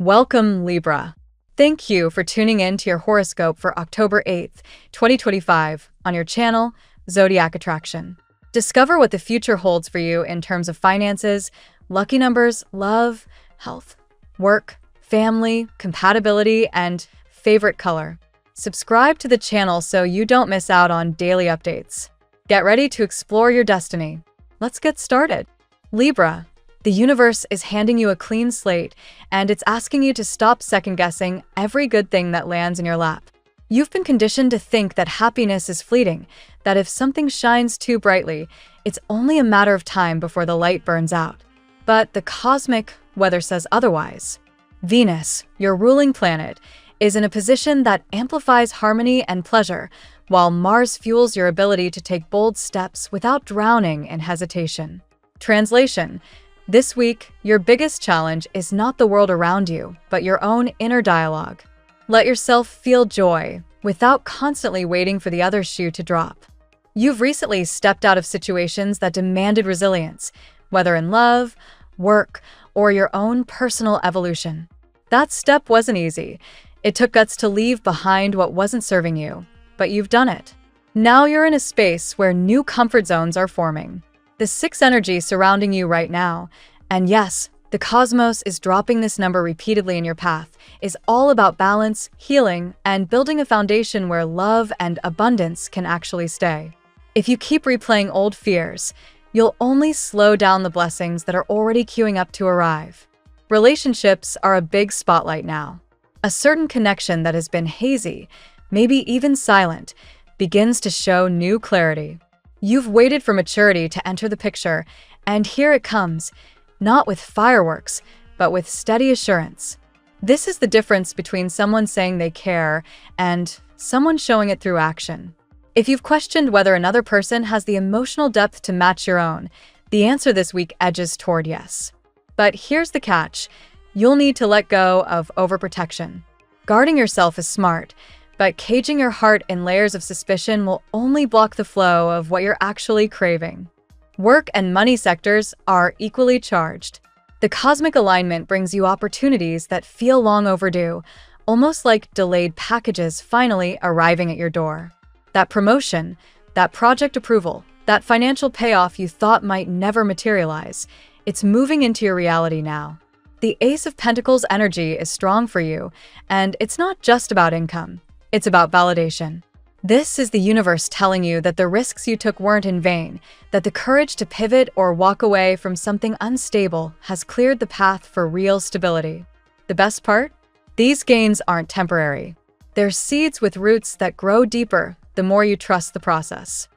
Welcome, Libra. Thank you for tuning in to your horoscope for October 8th, 2025, on your channel, Zodiac Attraction. Discover what the future holds for you in terms of finances, lucky numbers, love, health, work, family, compatibility, and favorite color. Subscribe to the channel so you don't miss out on daily updates. Get ready to explore your destiny. Let's get started. Libra. The universe is handing you a clean slate, and it's asking you to stop second-guessing every good thing that lands in your lap. You've been conditioned to think that happiness is fleeting, that if something shines too brightly, it's only a matter of time before the light burns out. But the cosmic weather says otherwise. Venus, your ruling planet, is in a position that amplifies harmony and pleasure, while Mars fuels your ability to take bold steps without drowning in hesitation. Translation: this week, your biggest challenge is not the world around you, but your own inner dialogue. Let yourself feel joy without constantly waiting for the other shoe to drop. You've recently stepped out of situations that demanded resilience, whether in love, work, or your own personal evolution. That step wasn't easy. It took guts to leave behind what wasn't serving you, but you've done it. Now you're in a space where new comfort zones are forming. The 6 energy surrounding you right now, and yes, the cosmos is dropping this number repeatedly in your path, is all about balance, healing, and building a foundation where love and abundance can actually stay. If you keep replaying old fears, you'll only slow down the blessings that are already queuing up to arrive. Relationships are a big spotlight now. A certain connection that has been hazy, maybe even silent, begins to show new clarity. You've waited for maturity to enter the picture, and here it comes, not with fireworks, but with steady assurance. This is the difference between someone saying they care and someone showing it through action. If you've questioned whether another person has the emotional depth to match your own, the answer this week edges toward yes. But here's the catch: you'll need to let go of overprotection. Guarding yourself is smart, but caging your heart in layers of suspicion will only block the flow of what you're actually craving. Work and money sectors are equally charged. The cosmic alignment brings you opportunities that feel long overdue, almost like delayed packages finally arriving at your door. That promotion, that project approval, that financial payoff you thought might never materialize, it's moving into your reality now. The Ace of Pentacles energy is strong for you, and it's not just about income. It's about validation. This is the universe telling you that the risks you took weren't in vain, that the courage to pivot or walk away from something unstable has cleared the path for real stability. The best part? These gains aren't temporary. They're seeds with roots that grow deeper the more you trust the process.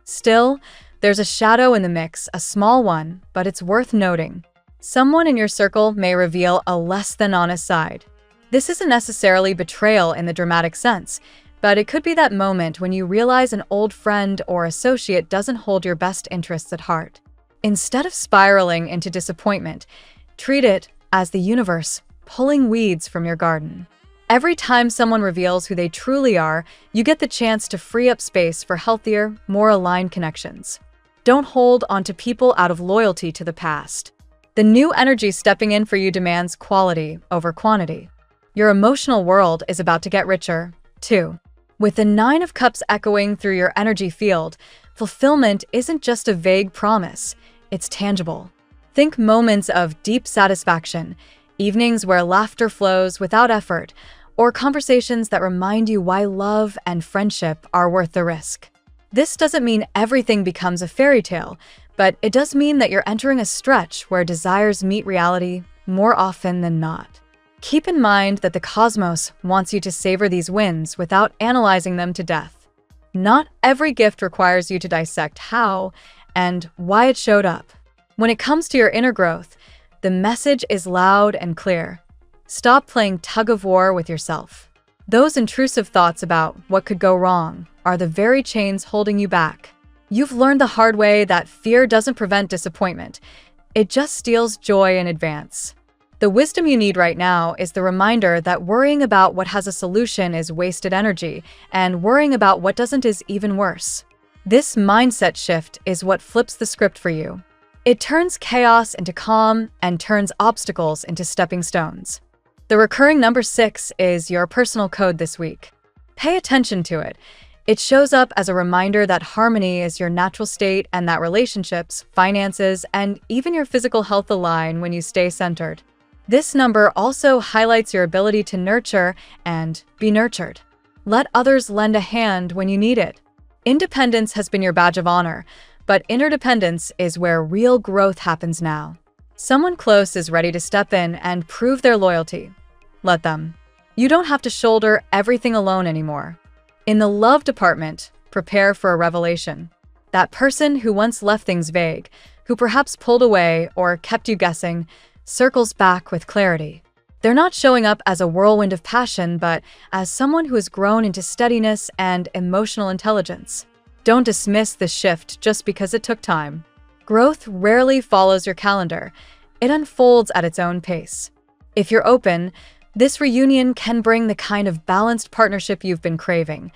Still, there's a shadow in the mix, a small one, but it's worth noting. Someone in your circle may reveal a less than honest side. This isn't necessarily betrayal in the dramatic sense, but it could be that moment when you realize an old friend or associate doesn't hold your best interests at heart. Instead of spiraling into disappointment, treat it as the universe pulling weeds from your garden. Every time someone reveals who they truly are, you get the chance to free up space for healthier, more aligned connections. Don't hold onto people out of loyalty to the past. The new energy stepping in for you demands quality over quantity. Your emotional world is about to get richer, too. With the 9 of Cups echoing through your energy field, fulfillment isn't just a vague promise, it's tangible. Think moments of deep satisfaction, evenings where laughter flows without effort, or conversations that remind you why love and friendship are worth the risk. This doesn't mean everything becomes a fairy tale, but it does mean that you're entering a stretch where desires meet reality more often than not. Keep in mind that the cosmos wants you to savor these wins without analyzing them to death. Not every gift requires you to dissect how and why it showed up. When it comes to your inner growth, the message is loud and clear. Stop playing tug-of-war with yourself. Those intrusive thoughts about what could go wrong are the very chains holding you back. You've learned the hard way that fear doesn't prevent disappointment. It just steals joy in advance. The wisdom you need right now is the reminder that worrying about what has a solution is wasted energy, and worrying about what doesn't is even worse. This mindset shift is what flips the script for you. It turns chaos into calm and turns obstacles into stepping stones. The recurring number 6 is your personal code this week. Pay attention to it. It shows up as a reminder that harmony is your natural state and that relationships, finances, and even your physical health align when you stay centered. This number also highlights your ability to nurture and be nurtured. Let others lend a hand when you need it. Independence has been your badge of honor, but interdependence is where real growth happens now. Someone close is ready to step in and prove their loyalty. Let them. You don't have to shoulder everything alone anymore. In the love department, prepare for a revelation. That person who once left things vague, who perhaps pulled away or kept you guessing, circles back with clarity. They're not showing up as a whirlwind of passion, but as someone who has grown into steadiness and emotional intelligence. Don't dismiss this shift just because it took time. Growth rarely follows your calendar. It unfolds at its own pace. If you're open, this reunion can bring the kind of balanced partnership you've been craving,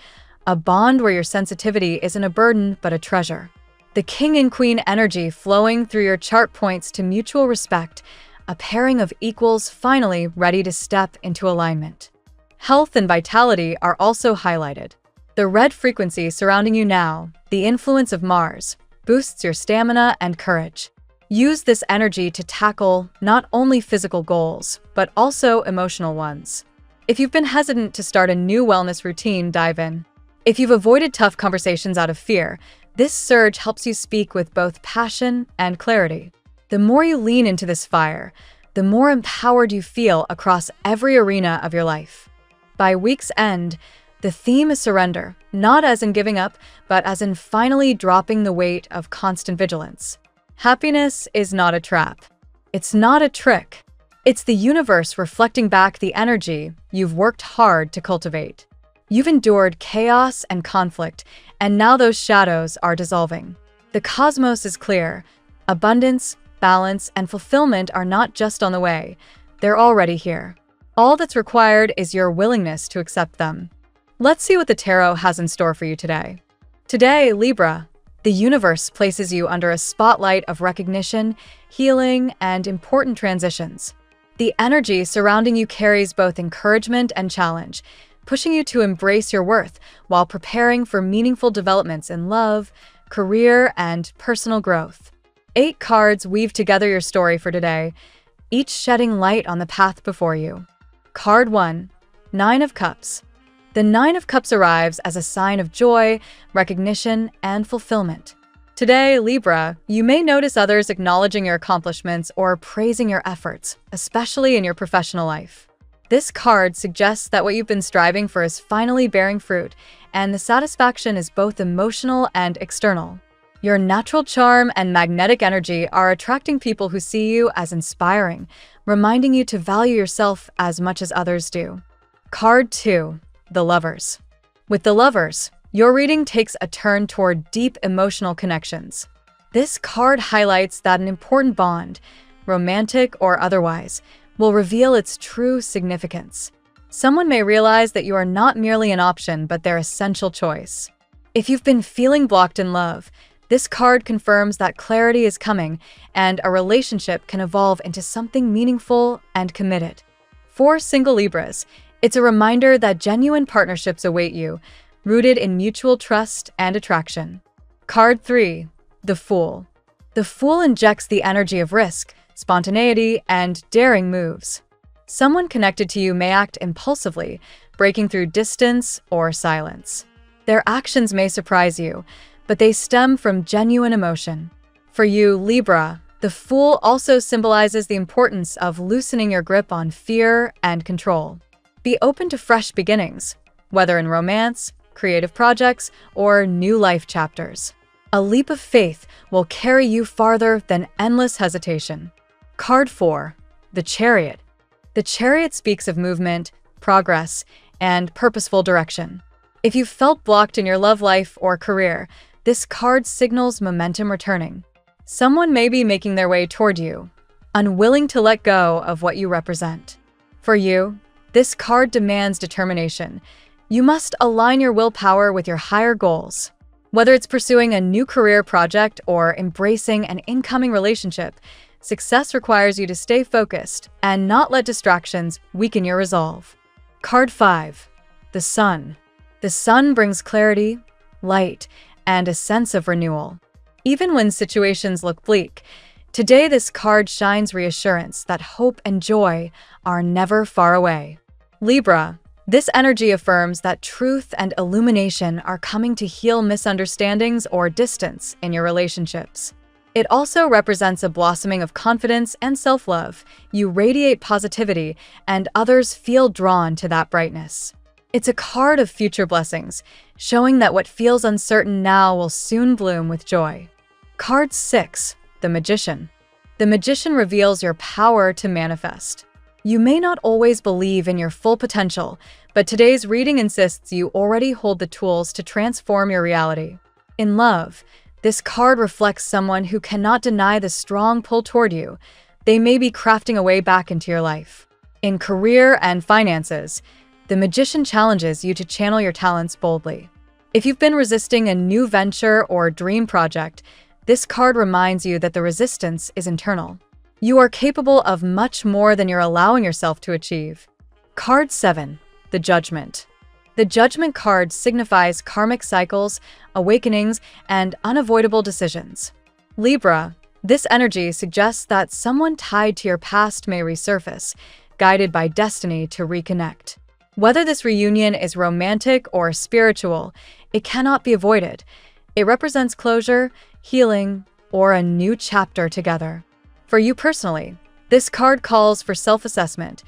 a bond where your sensitivity isn't a burden but a treasure. The king and queen energy flowing through your chart points to mutual respect, a pairing of equals finally ready to step into alignment. Health and vitality are also highlighted. The red frequency surrounding you now, the influence of Mars, boosts your stamina and courage. Use this energy to tackle not only physical goals, but also emotional ones. If you've been hesitant to start a new wellness routine, dive in. If you've avoided tough conversations out of fear, this surge helps you speak with both passion and clarity. The more you lean into this fire, the more empowered you feel across every arena of your life. By week's end, the theme is surrender, not as in giving up, but as in finally dropping the weight of constant vigilance. Happiness is not a trap. It's not a trick. It's the universe reflecting back the energy you've worked hard to cultivate. You've endured chaos and conflict, and now those shadows are dissolving. The cosmos is clear. Abundance, balance, and fulfillment are not just on the way. They're already here. All that's required is your willingness to accept them. Let's see what the tarot has in store for you today. Today, Libra, the universe places you under a spotlight of recognition, healing, and important transitions. The energy surrounding you carries both encouragement and challenge, pushing you to embrace your worth while preparing for meaningful developments in love, career, and personal growth. 8 cards weave together your story for today, each shedding light on the path before you. Card 1, 9 of Cups. The 9 of Cups arrives as a sign of joy, recognition, and fulfillment. Today, Libra, you may notice others acknowledging your accomplishments or praising your efforts, especially in your professional life. This card suggests that what you've been striving for is finally bearing fruit, and the satisfaction is both emotional and external. Your natural charm and magnetic energy are attracting people who see you as inspiring, reminding you to value yourself as much as others do. Card 2, the Lovers. With the Lovers, your reading takes a turn toward deep emotional connections. This card highlights that an important bond, romantic or otherwise, will reveal its true significance. Someone may realize that you are not merely an option, but their essential choice. If you've been feeling blocked in love, this card confirms that clarity is coming and a relationship can evolve into something meaningful and committed. For single Libras, it's a reminder that genuine partnerships await you, rooted in mutual trust and attraction. Card 3, the Fool. The Fool injects the energy of risk, spontaneity, and daring moves. Someone connected to you may act impulsively, breaking through distance or silence. Their actions may surprise you, but they stem from genuine emotion. For you, Libra, the Fool also symbolizes the importance of loosening your grip on fear and control. Be open to fresh beginnings, whether in romance, creative projects, or new life chapters. A leap of faith will carry you farther than endless hesitation. Card 4, the Chariot. The Chariot speaks of movement, progress, and purposeful direction. If you've felt blocked in your love life or career, this card signals momentum returning. Someone may be making their way toward you, unwilling to let go of what you represent. For you, this card demands determination. You must align your willpower with your higher goals. Whether it's pursuing a new career project or embracing an incoming relationship, Success requires you to stay focused and not let distractions weaken your resolve. Card 5. The Sun. The Sun brings clarity, light, and a sense of renewal. Even when situations look bleak, today this card shines reassurance that hope and joy are never far away. Libra. This energy affirms that truth and illumination are coming to heal misunderstandings or distance in your relationships. It also represents a blossoming of confidence and self-love. You radiate positivity, and others feel drawn to that brightness. It's a card of future blessings, showing that what feels uncertain now will soon bloom with joy. Card 6. The Magician. The Magician reveals your power to manifest. You may not always believe in your full potential, but today's reading insists you already hold the tools to transform your reality. In love, this card reflects someone who cannot deny the strong pull toward you. They may be crafting a way back into your life. In career and finances, the Magician challenges you to channel your talents boldly. If you've been resisting a new venture or dream project, this card reminds you that the resistance is internal. You are capable of much more than you're allowing yourself to achieve. Card 7. The Judgment. The Judgment card signifies karmic cycles, awakenings, and unavoidable decisions. Libra. This energy suggests that someone tied to your past may resurface, guided by destiny to reconnect. Whether this reunion is romantic or spiritual, it cannot be avoided. It represents closure, healing, or a new chapter together. For you personally, this card calls for self-assessment.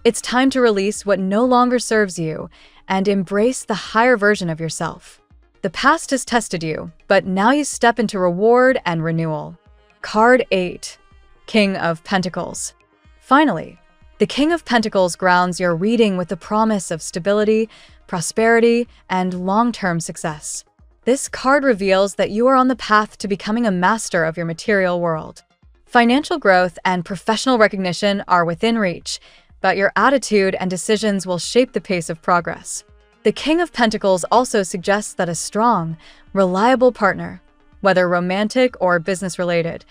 It's time to release what no longer serves you and embrace the higher version of yourself. The past has tested you, but now you step into reward and renewal. Card 8. King of Pentacles. Finally, the King of Pentacles grounds your reading with the promise of stability, prosperity, and long-term success. This card reveals that you are on the path to becoming a master of your material world. Financial growth and professional recognition are within reach, but your attitude and decisions will shape the pace of progress. The King of Pentacles also suggests that a strong, reliable partner, whether romantic or business-related,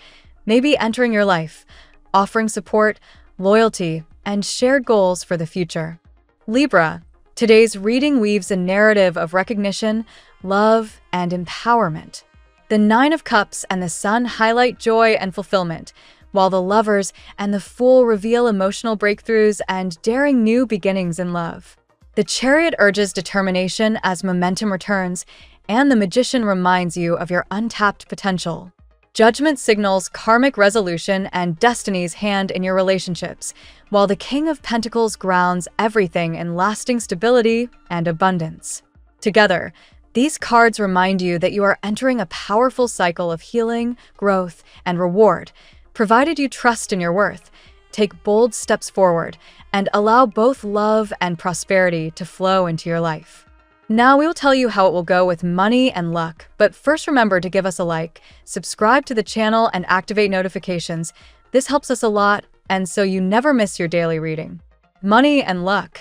may be entering your life, offering support, loyalty, and shared goals for the future. Libra. Today's reading weaves a narrative of recognition, love, and empowerment. The Nine of Cups and the Sun highlight joy and fulfillment, while the Lovers and the Fool reveal emotional breakthroughs and daring new beginnings in love. The Chariot urges determination as momentum returns, and the Magician reminds you of your untapped potential. Judgment signals karmic resolution and destiny's hand in your relationships, while the King of Pentacles grounds everything in lasting stability and abundance. Together, these cards remind you that you are entering a powerful cycle of healing, growth, and reward. Provided you trust in your worth, take bold steps forward, and allow both love and prosperity to flow into your life. Now we will tell you how it will go with money and luck, but first remember to give us a like, subscribe to the channel, and activate notifications. This helps us a lot, and so you never miss your daily reading. Money and luck.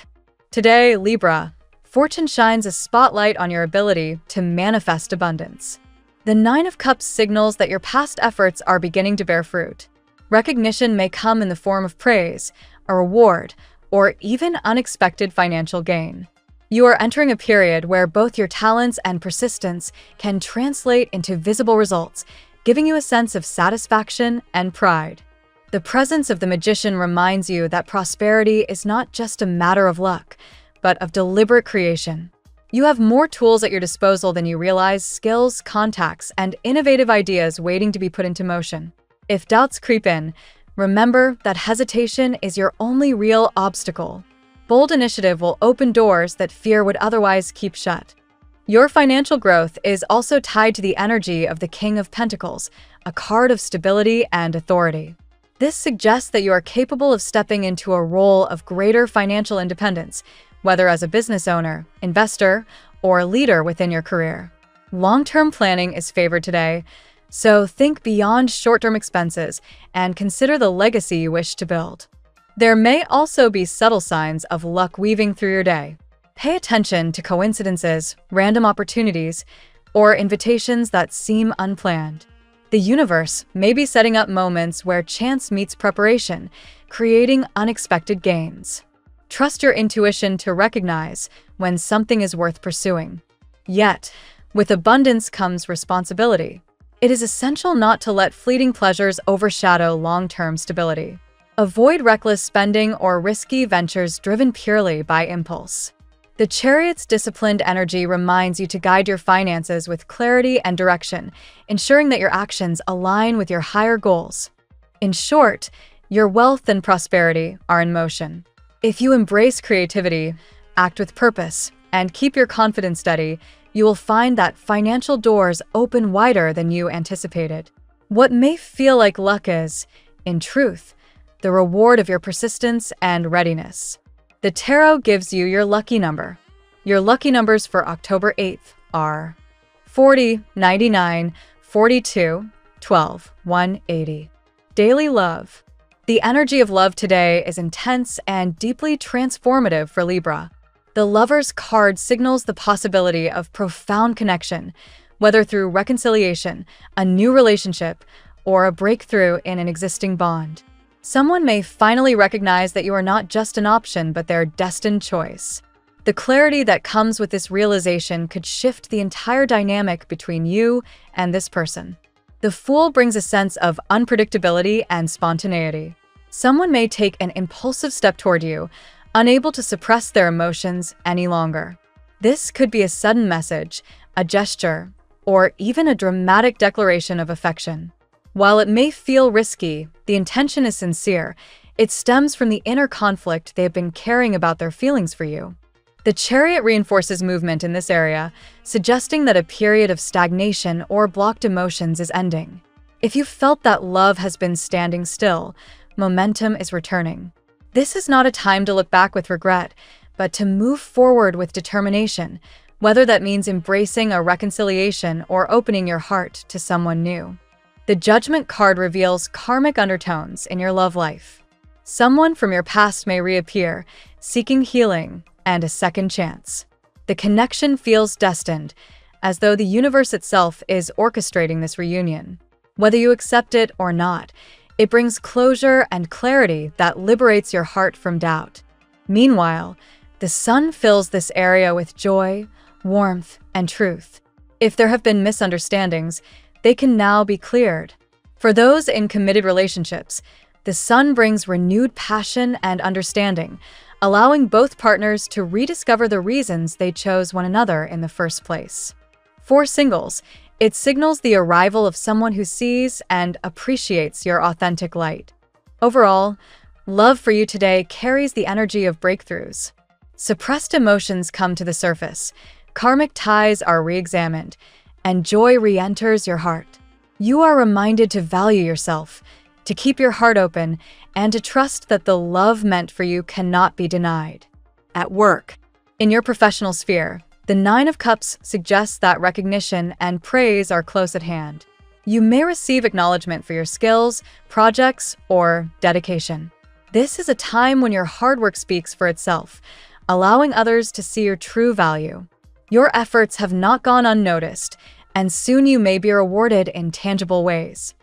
Today, Libra. Fortune shines a spotlight on your ability to manifest abundance. The Nine of Cups signals that your past efforts are beginning to bear fruit. Recognition may come in the form of praise, a reward, or even unexpected financial gain. You are entering a period where both your talents and persistence can translate into visible results, giving you a sense of satisfaction and pride. The presence of the Magician reminds you that prosperity is not just a matter of luck, but of deliberate creation. You have more tools at your disposal than you realize, skills, contacts, and innovative ideas waiting to be put into motion. If doubts creep in, remember that hesitation is your only real obstacle. Bold initiative will open doors that fear would otherwise keep shut. Your financial growth is also tied to the energy of the King of Pentacles, a card of stability and authority. This suggests that you are capable of stepping into a role of greater financial independence, whether as a business owner, investor, or leader within your career. Long-term planning is favored today, so think beyond short-term expenses and consider the legacy you wish to build. There may also be subtle signs of luck weaving through your day. Pay attention to coincidences, random opportunities, or invitations that seem unplanned. The universe may be setting up moments where chance meets preparation, creating unexpected gains. Trust your intuition to recognize when something is worth pursuing. Yet, with abundance comes responsibility. It is essential not to let fleeting pleasures overshadow long-term stability. Avoid reckless spending or risky ventures driven purely by impulse. The Chariot's disciplined energy reminds you to guide your finances with clarity and direction, ensuring that your actions align with your higher goals. In short, your wealth and prosperity are in motion. If you embrace creativity, act with purpose, and keep your confidence steady, you will find that financial doors open wider than you anticipated. What may feel like luck is, in truth, the reward of your persistence and readiness. The tarot gives you your lucky number. Your lucky numbers for October 8th are 40, 99, 42, 12, 180. Daily love. The energy of love today is intense and deeply transformative for Libra. The Lover's card signals the possibility of profound connection, whether through reconciliation, a new relationship, or a breakthrough in an existing bond. Someone may finally recognize that you are not just an option, but their destined choice. The clarity that comes with this realization could shift the entire dynamic between you and this person. The Fool brings a sense of unpredictability and spontaneity. Someone may take an impulsive step toward you, unable to suppress their emotions any longer. This could be a sudden message, a gesture, or even a dramatic declaration of affection. While it may feel risky, the intention is sincere. It stems from the inner conflict they have been carrying about their feelings for you. The Chariot reinforces movement in this area, suggesting that a period of stagnation or blocked emotions is ending. If you felt that love has been standing still, momentum is returning. This is not a time to look back with regret, but to move forward with determination, whether that means embracing a reconciliation or opening your heart to someone new. The Judgment card reveals karmic undertones in your love life. Someone from your past may reappear, seeking healing and a second chance. The connection feels destined, as though the universe itself is orchestrating this reunion. Whether you accept it or not, it brings closure and clarity that liberates your heart from doubt. Meanwhile, the Sun fills this area with joy, warmth, and truth. If there have been misunderstandings, they can now be cleared. For those in committed relationships, the Sun brings renewed passion and understanding, allowing both partners to rediscover the reasons they chose one another in the first place. For singles, it signals the arrival of someone who sees and appreciates your authentic light. Overall, love for you today carries the energy of breakthroughs. Suppressed emotions come to the surface, karmic ties are re-examined, and joy re-enters your heart. You are reminded to value yourself, to keep your heart open, and to trust that the love meant for you cannot be denied. At work, in your professional sphere, the Nine of Cups suggests that recognition and praise are close at hand. You may receive acknowledgement for your skills, projects, or dedication. This is a time when your hard work speaks for itself, allowing others to see your true value. Your efforts have not gone unnoticed, and soon you may be rewarded in tangible ways.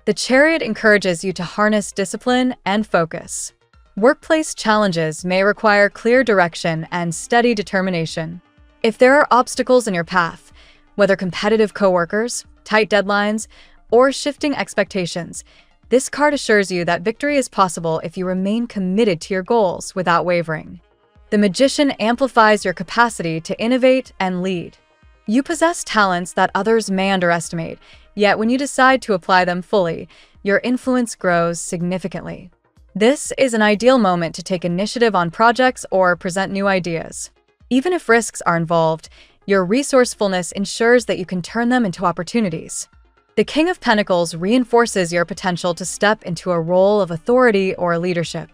The Chariot encourages you to harness discipline and focus. Workplace challenges may require clear direction and steady determination. If there are obstacles in your path, whether competitive coworkers, tight deadlines, or shifting expectations, this card assures you that victory is possible if you remain committed to your goals without wavering. The Magician amplifies your capacity to innovate and lead. You possess talents that others may underestimate, yet when you decide to apply them fully, your influence grows significantly. This is an ideal moment to take initiative on projects or present new ideas. Even if risks are involved, your resourcefulness ensures that you can turn them into opportunities. The King of Pentacles reinforces your potential to step into a role of authority or leadership.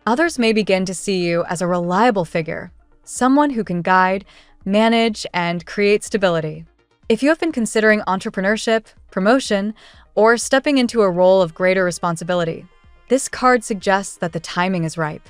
Others may begin to see you as a reliable figure, someone who can guide, manage, and create stability. If you have been considering entrepreneurship, promotion, or stepping into a role of greater responsibility, this card suggests that the timing is ripe.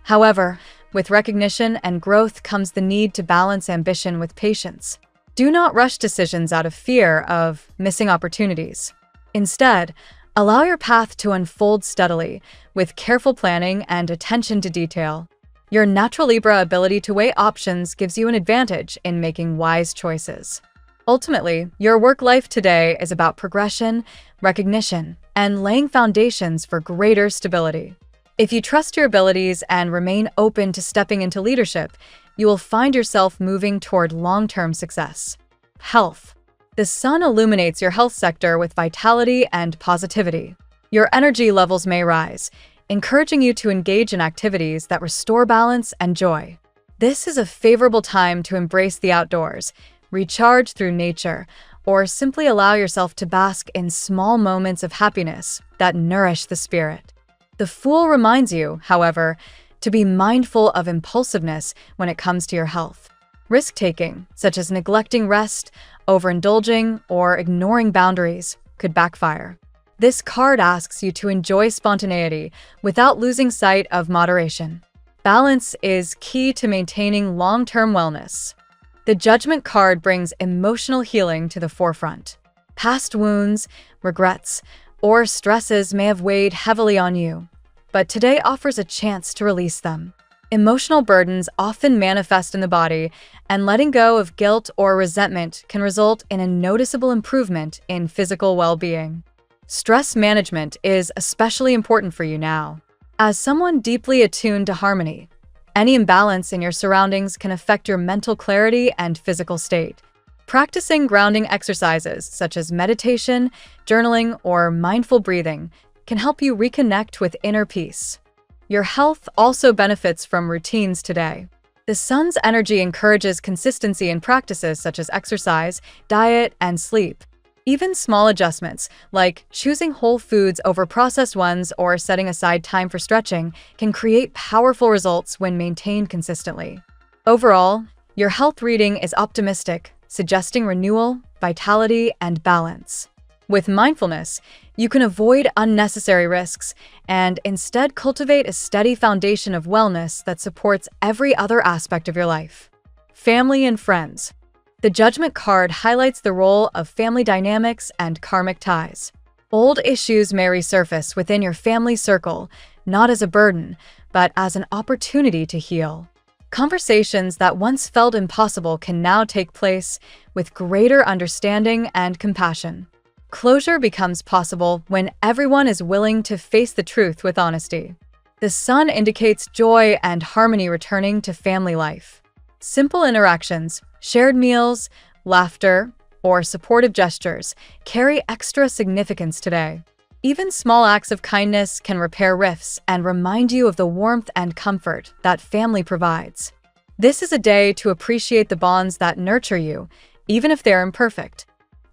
However, with recognition and growth comes the need to balance ambition with patience. Do not rush decisions out of fear of missing opportunities. Instead, allow your path to unfold steadily, with careful planning and attention to detail. Your natural Libra ability to weigh options gives you an advantage in making wise choices. Ultimately, your work life today is about progression, recognition, and laying foundations for greater stability. If you trust your abilities and remain open to stepping into leadership, you will find yourself moving toward long-term success. Health. The sun illuminates your health sector with vitality and positivity. Your energy levels may rise, encouraging you to engage in activities that restore balance and joy. This is a favorable time to embrace the outdoors, recharge through nature, or simply allow yourself to bask in small moments of happiness that nourish the spirit. The Fool reminds you, however, to be mindful of impulsiveness when it comes to your health. Risk-taking, such as neglecting rest, overindulging, or ignoring boundaries, could backfire. This card asks you to enjoy spontaneity without losing sight of moderation. Balance is key to maintaining long-term wellness. The Judgment card brings emotional healing to the forefront. Past wounds, regrets, or stresses may have weighed heavily on you, but today offers a chance to release them. Emotional burdens often manifest in the body, and letting go of guilt or resentment can result in a noticeable improvement in physical well-being. Stress management is especially important for you now. As someone deeply attuned to harmony, any imbalance in your surroundings can affect your mental clarity and physical state. Practicing grounding exercises such as meditation, journaling, or mindful breathing can help you reconnect with inner peace. Your health also benefits from routines today. The sun's energy encourages consistency in practices such as exercise, diet, and sleep. Even small adjustments, like choosing whole foods over processed ones or setting aside time for stretching, can create powerful results when maintained consistently. Overall, your health reading is optimistic, suggesting renewal, vitality, and balance. With mindfulness, you can avoid unnecessary risks and instead cultivate a steady foundation of wellness that supports every other aspect of your life. Family and friends. The Judgment card highlights the role of family dynamics and karmic ties. Old issues may resurface within your family circle, not as a burden, but as an opportunity to heal. Conversations that once felt impossible can now take place with greater understanding and compassion. Closure becomes possible when everyone is willing to face the truth with honesty. The sun indicates joy and harmony returning to family life. Simple interactions, shared meals, laughter, or supportive gestures carry extra significance today. Even small acts of kindness can repair rifts and remind you of the warmth and comfort that family provides. This is a day to appreciate the bonds that nurture you, even if they're imperfect.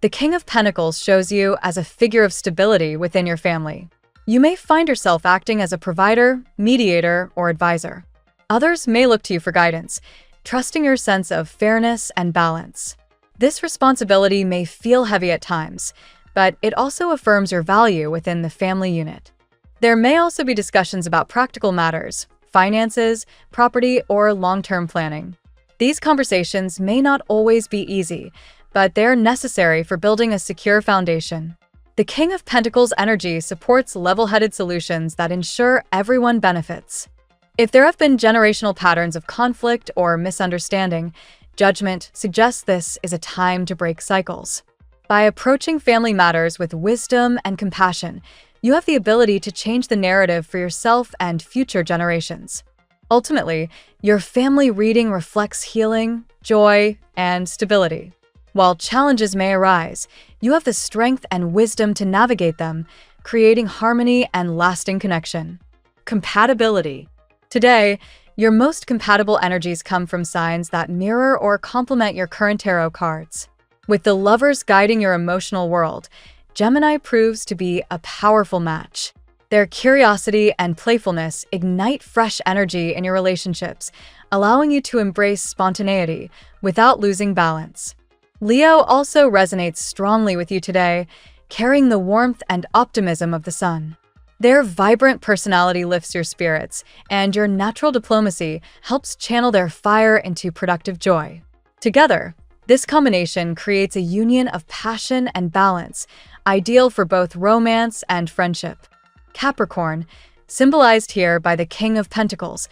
The King of Pentacles shows you as a figure of stability within your family. You may find yourself acting as a provider, mediator, or advisor. Others may look to you for guidance, trusting your sense of fairness and balance. This responsibility may feel heavy at times, but it also affirms your value within the family unit. There may also be discussions about practical matters, finances, property, or long-term planning. These conversations may not always be easy, but they're necessary for building a secure foundation. The King of Pentacles energy supports level-headed solutions that ensure everyone benefits. If there have been generational patterns of conflict or misunderstanding, Judgment suggests this is a time to break cycles. By approaching family matters with wisdom and compassion, you have the ability to change the narrative for yourself and future generations. Ultimately, your family reading reflects healing, joy, and stability. While challenges may arise, you have the strength and wisdom to navigate them, creating harmony and lasting connection. Compatibility. Today, your most compatible energies come from signs that mirror or complement your current tarot cards. With the Lovers guiding your emotional world, Gemini proves to be a powerful match. Their curiosity and playfulness ignite fresh energy in your relationships, allowing you to embrace spontaneity without losing balance. Leo also resonates strongly with you today, carrying the warmth and optimism of the sun. Their vibrant personality lifts your spirits, and your natural diplomacy helps channel their fire into productive joy. Together, this combination creates a union of passion and balance, ideal for both romance and friendship. Capricorn, symbolized here by the King of Pentacles,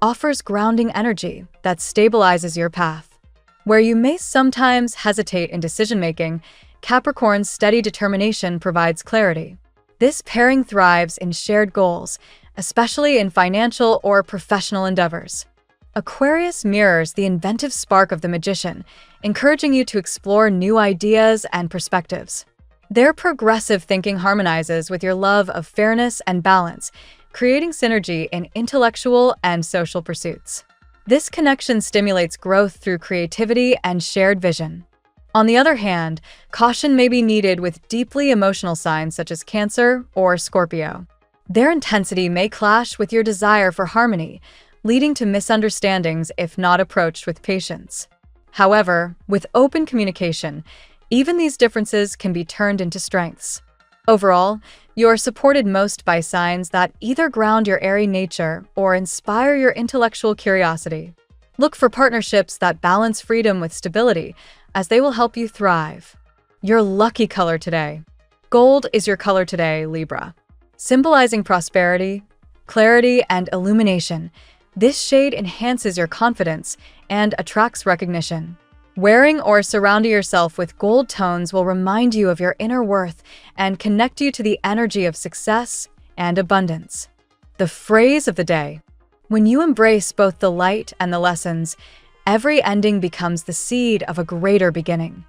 offers grounding energy that stabilizes your path. Where you may sometimes hesitate in decision-making, Capricorn's steady determination provides clarity. This pairing thrives in shared goals, especially in financial or professional endeavors. Aquarius mirrors the inventive spark of the magician, encouraging you to explore new ideas and perspectives. Their progressive thinking harmonizes with your love of fairness and balance, creating synergy in intellectual and social pursuits. This connection stimulates growth through creativity and shared vision. On the other hand, caution may be needed with deeply emotional signs such as Cancer or Scorpio. Their intensity may clash with your desire for harmony, leading to misunderstandings if not approached with patience. However, with open communication, even these differences can be turned into strengths. Overall, you are supported most by signs that either ground your airy nature or inspire your intellectual curiosity. Look for partnerships that balance freedom with stability, as they will help you thrive. Your lucky color today. Gold is your color today, Libra. Symbolizing prosperity, clarity, and illumination, this shade enhances your confidence and attracts recognition. Wearing or surrounding yourself with gold tones will remind you of your inner worth and connect you to the energy of success and abundance. The phrase of the day. When you embrace both the light and the lessons, every ending becomes the seed of a greater beginning.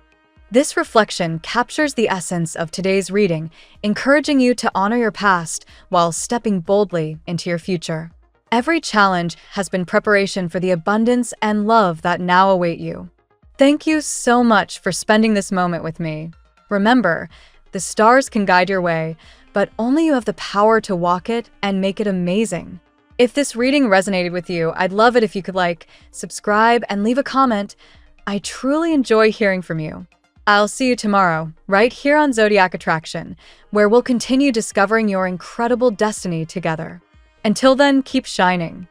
This reflection captures the essence of today's reading, encouraging you to honor your past while stepping boldly into your future. Every challenge has been preparation for the abundance and love that now await you. Thank you so much for spending this moment with me. Remember, the stars can guide your way, but only you have the power to walk it and make it amazing. If this reading resonated with you, I'd love it if you could like, subscribe, and leave a comment. I truly enjoy hearing from you. I'll see you tomorrow, right here on Zodiac Attraction, where we'll continue discovering your incredible destiny together. Until then, keep shining.